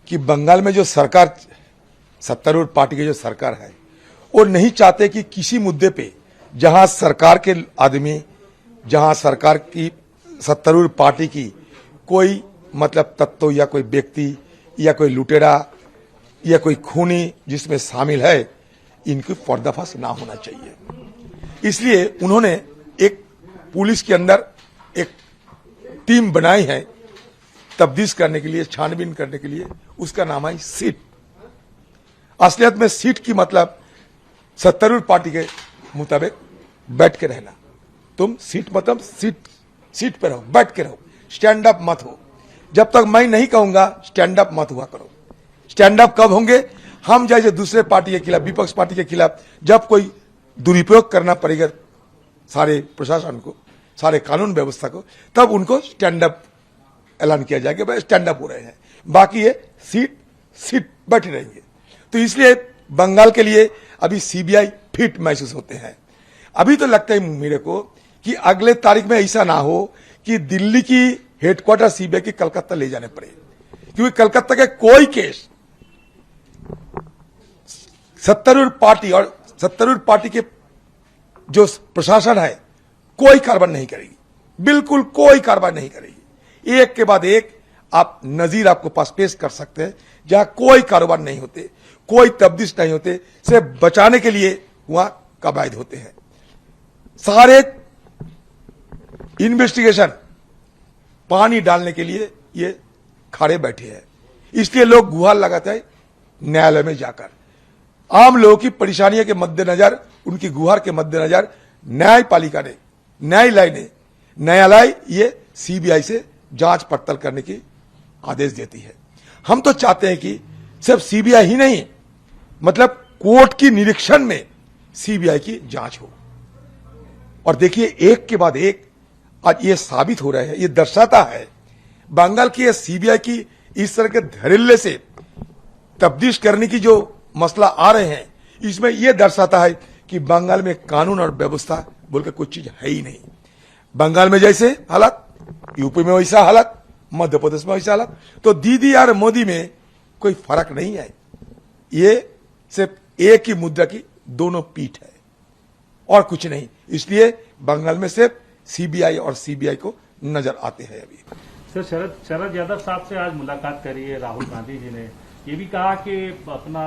कि बंगाल में जो सरकार, सत्तारूढ़ पार्टी की जो सरकार है, वो नहीं चाहते कि किसी मुद्दे पे जहां सरकार के आदमी, जहां सरकार की सत्तारूढ़ पार्टी की कोई मतलब तत्व या कोई व्यक्ति या कोई लुटेरा या कोई खूनी जिसमें शामिल है, इनकी पर्दाफाश ना होना चाहिए। इसलिए उन्होंने एक पुलिस के अंदर एक टीम बनाई है तफ्तीश करने के लिए, छानबीन करने के लिए। उसका नाम है सीट। असलियत में सीट की मतलब सत्तारूढ़ पार्टी के मुताबिक बैठ के रहना। तुम सीट मतलब सीट पे रहो, बैठ के रहो, स्टैंड अप मत हो। जब तक मैं नहीं कहूंगा स्टैंड अप मत हुआ करो। स्टैंड अप कब होंगे? हम जैसे दूसरे पार्टी के खिलाफ, विपक्ष पार्टी के खिलाफ जब कोई दुरुपयोग करना पड़ेगा सारे प्रशासन को, सारे कानून व्यवस्था को, तब उनको स्टैंड अप ऐलान किया जाएगा, भाई स्टैंड अप हो रहे हैं। बाकी ये सीट बैठे रहेंगे। तो इसलिए बंगाल के लिए अभी सीबीआई फिट महसूस होते हैं। अभी तो लगता है मेरे को कि अगले तारीख में ऐसा ना हो कि दिल्ली की हेडक्वार्टर सीबीआई की कलकत्ता ले जाने पड़े, क्योंकि कलकत्ता के कोई केस सत्तारूढ़ पार्टी और सत्तारूढ़ पार्टी के जो प्रशासन है कोई कार्रवाई नहीं करेगी, बिल्कुल कोई कार्रवाई नहीं करेगी। एक के बाद एक आप नजीर आपको पास पेश कर सकते हैं जहां कोई कारोबार नहीं होते, कोई तफ्तीश नहीं होते, सिर्फ बचाने के लिए वहां कवायद होते हैं। सारे इन्वेस्टिगेशन पानी डालने के लिए ये खड़े बैठे हैं। इसलिए लोग गुहार लगाते हैं न्यायालय में जाकर। आम लोगों की परेशानियों के मद्देनजर, उनकी गुहार के मद्देनजर न्यायपालिका ने, न्यायालय ये सीबीआई से जांच पड़ताल करने की आदेश देती है। हम तो चाहते हैं कि सिर्फ सीबीआई ही नहीं, मतलब कोर्ट की निरीक्षण में सीबीआई की जांच हो। और देखिए एक के बाद एक आज ये साबित हो रहा है, ये दर्शाता है बंगाल की सीबीआई की इस तरह के धड़ल्ले से तफ्तीश करने की जो मसला आ रहे हैं, इसमें यह दर्शाता है कि बंगाल में कानून और व्यवस्था बोलकर कुछ चीज है ही नहीं। बंगाल में जैसे हालत, यूपी में वैसा हालत, मध्य प्रदेश में वैसा हालत, तो दीदी और मोदी में कोई फर्क नहीं है। ये सिर्फ एक ही मुद्रा की दोनों पीठ है और कुछ नहीं। इसलिए बंगाल में सिर्फ सीबीआई और सीबीआई को नजर आते हैं। अभी सर शरद यादव साहब से आज मुलाकात करी है राहुल गांधी जी ने, ये भी कहा कि अपना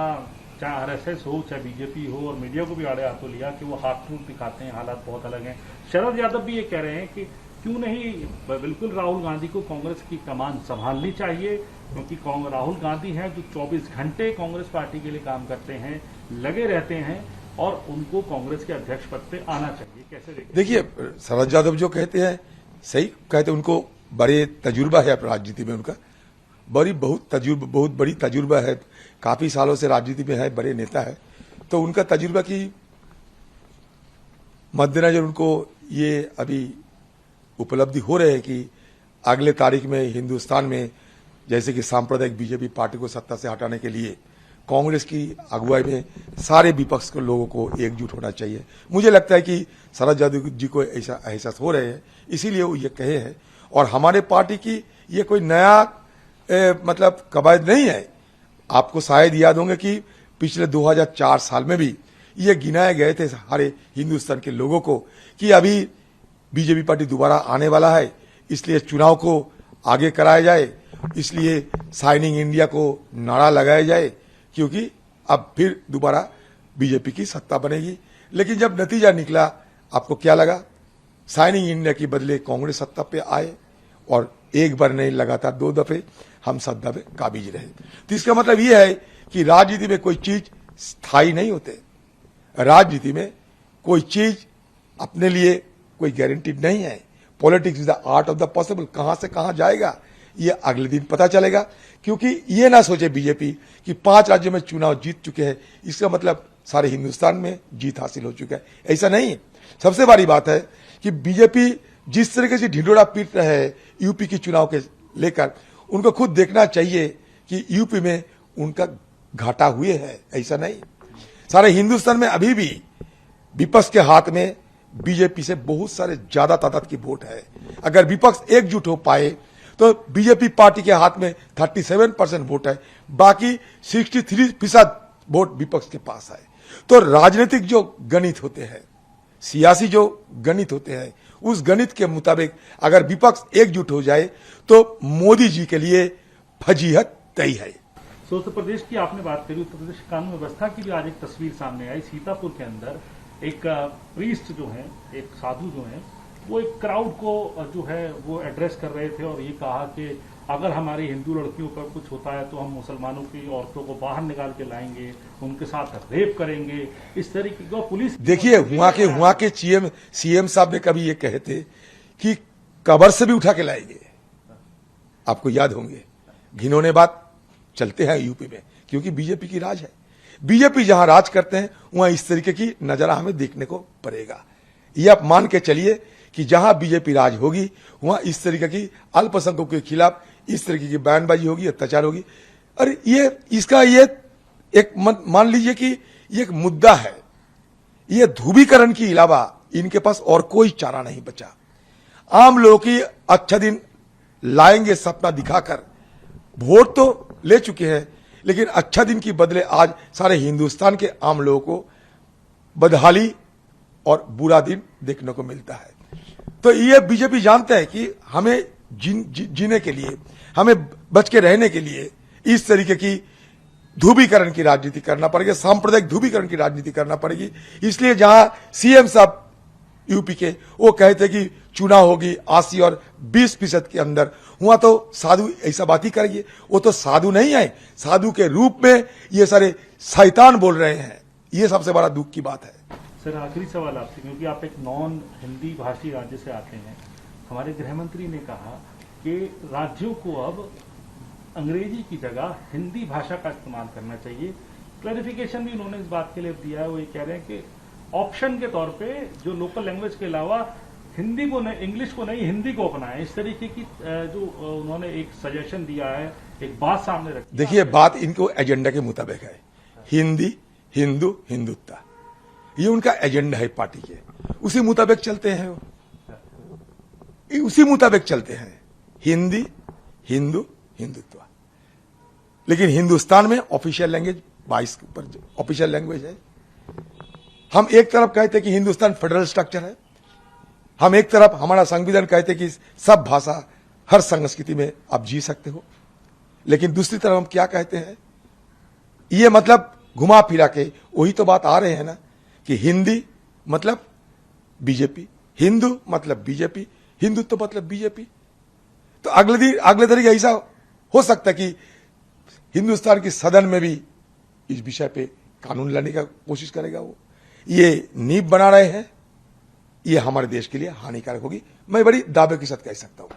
चाहे आरएसएस हो चाहे बीजेपी हो, और मीडिया को भी आड़े हाथों लिया कि वो हाथ टूट दिखाते हैं, हालात बहुत अलग हैं। शरद यादव भी ये कह रहे हैं कि क्यों नहीं बिल्कुल राहुल गांधी को कांग्रेस की कमान संभालनी चाहिए, क्योंकि राहुल गांधी हैं जो 24 घंटे कांग्रेस पार्टी के लिए काम करते हैं, लगे रहते हैं, और उनको कांग्रेस के अध्यक्ष पद पे आना चाहिए। कैसे देखिए, शरद यादव जो कहते हैं सही कहते हैं, उनको बड़े तजुर्बा है राजनीति में, उनका बहुत बड़ी तजुर्बा है, काफी सालों से राजनीति में है, बड़े नेता है। तो उनका तजुर्बा की मद्देनजर उनको ये अभी उपलब्धि हो रहे हैं कि अगले तारीख में हिंदुस्तान में जैसे कि सांप्रदायिक बीजेपी पार्टी को सत्ता से हटाने के लिए कांग्रेस की अगुवाई में सारे विपक्ष के लोगों को एकजुट होना चाहिए। मुझे लगता है कि शरद यादव जी को ऐसा एहसास हो रहे हैं, इसीलिए वो ये कहे हैं। और हमारे पार्टी की ये कोई नया मतलब कवायद नहीं है। आपको शायद याद होंगे कि पिछले 2004 साल में भी ये गिनाए गए थे सारे हिंदुस्तान के लोगों को कि अभी बीजेपी पार्टी दोबारा आने वाला है, इसलिए चुनाव को आगे कराया जाए, इसलिए साइनिंग इंडिया को नारा लगाया जाए, क्योंकि अब फिर दोबारा बीजेपी की सत्ता बनेगी। लेकिन जब नतीजा निकला, आपको क्या लगा? साइनिंग इंडिया के बदले कांग्रेस सत्ता पे आए, और एक बार नहीं लगातार 2 दफे हम सत्ता पे काबिज रहे। तो इसका मतलब यह है कि राजनीति में कोई चीज स्थायी नहीं होते। राजनीति में कोई चीज अपने लिए कोई गारंटी नहीं है। Politics is the art of the possible. कहां से कहां जाएगा ये अगले दिन पता चलेगा। क्योंकि ये ना सोचे बीजेपी कि 5 राज्यों में चुनाव जीत चुके हैं, इसका मतलब सारे हिंदुस्तान में जीत हासिल हो चुका है। ऐसा नहीं। सबसे बड़ी बात है कि बीजेपी जिस तरीके से ढिंढोरा पीट रहे हैं यूपी के चुनाव के लेकर, उनको खुद देखना चाहिए कि यूपी में उनका घाटा हुए है, ऐसा नहीं। सारे हिंदुस्तान में अभी भी विपक्ष के हाथ में बीजेपी से बहुत सारे ज्यादा तादाद की वोट है। अगर विपक्ष एकजुट हो पाए तो बीजेपी पार्टी के हाथ में 37% वोट है, बाकी 63% वोट विपक्ष के पास है। तो राजनीतिक जो गणित होते हैं, सियासी जो गणित होते हैं, उस गणित के मुताबिक अगर विपक्ष एकजुट हो जाए तो मोदी जी के लिए फजीहत तय है। तो उत्तर प्रदेश की आपने बात करी, उत्तर प्रदेश कानून व्यवस्था की भी आज एक तस्वीर सामने आई। सीतापुर के अंदर एक प्रीस्ट जो है, एक साधु जो है, वो एक क्राउड को जो है वो एड्रेस कर रहे थे और ये कहा कि अगर हमारी हिंदू लड़कियों पर कुछ होता है तो हम मुसलमानों की औरतों को बाहर निकाल के लाएंगे, उनके साथ रेप करेंगे, इस तरीके की। पुलिस देखिए, वहां के सीएम साहब ने कभी ये कहे थे कि कबर से भी उठा के लाएंगे। आपको याद होंगे, घिनौने बात चलते हैं यूपी में, क्योंकि बीजेपी की राज है। बीजेपी जहां राज करते हैं वहां इस तरीके की नजरा हमें देखने को पड़ेगा। ये आप मान के चलिए कि जहां बीजेपी राज होगी वहां इस तरीके की अल्पसंख्यकों के खिलाफ इस तरीके की बयानबाजी होगी, अत्याचार होगी। और ये एक मान लीजिए कि ये एक मुद्दा है। ये ध्रुवीकरण के अलावा इनके पास और कोई चारा नहीं बचा। आम लोगों की अच्छा दिन लाएंगे सपना दिखाकर वोट तो ले चुके हैं, लेकिन अच्छा दिन की बदले आज सारे हिंदुस्तान के आम लोगों को बदहाली और बुरा दिन देखने को मिलता है। तो ये बीजेपी जानते हैं कि हमें जीने के लिए, हमें बच के रहने के लिए इस तरीके की ध्रुवीकरण की राजनीति करना पड़ेगी, सांप्रदायिक ध्रुवीकरण की राजनीति करना पड़ेगी। इसलिए जहां सीएम साहब यूपी के वो कहते कि चुनाव होगी 80 और 20% के अंदर, वहां तो साधु ऐसा बात ही करेंगे। वो तो साधु नहीं है, साधु के रूप में ये सारे शैतान बोल रहे हैं। ये सबसे बड़ा दुख की बात है। सर, आखिरी सवाल आपसे, क्योंकि आप एक नॉन हिंदी भाषी राज्य से आते हैं। हमारे गृह मंत्री ने कहा कि राज्यों को अब अंग्रेजी की जगह हिंदी भाषा का इस्तेमाल करना चाहिए। क्लैरिफिकेशन भी उन्होंने इस बात के लिए दिया है। वो ये कह रहे हैं कि ऑप्शन के तौर पे जो लोकल लैंग्वेज के अलावा हिंदी को नहीं, इंग्लिश को नहीं, हिंदी को अपनाएं। इस तरीके की जो उन्होंने एक सजेशन दिया है, एक बात सामने रखी। देखिए, बात इनको एजेंडा के मुताबिक है। हिंदी, हिंदू, हिंदुत्व, ये उनका एजेंडा है पार्टी के। उसी मुताबिक चलते हैं, उसी मुताबिक चलते हैं। हिंदी, हिंदू, हिंदुत्व। लेकिन हिंदुस्तान में ऑफिशियल लैंग्वेज 22 के ऊपर ऑफिशियल लैंग्वेज है। हम एक तरफ कहते हैं कि हिंदुस्तान फेडरल स्ट्रक्चर है, हम एक तरफ हमारा संविधान कहते हैं कि सब भाषा हर संस्कृति में आप जी सकते हो, लेकिन दूसरी तरफ हम क्या कहते हैं? ये मतलब घुमा फिरा के वही तो बात आ रहे हैं ना कि हिंदी मतलब बीजेपी, हिंदू मतलब बीजेपी, हिंदुत्व मतलब बीजेपी। तो अगले तरीके ऐसा हो सकता है कि हिंदुस्तान की सदन में भी इस विषय पे कानून लाने का कोशिश करेगा। वो ये नींव बना रहे हैं, ये हमारे देश के लिए हानिकारक होगी। मैं बड़ी दावे के साथ कह सकता हूं।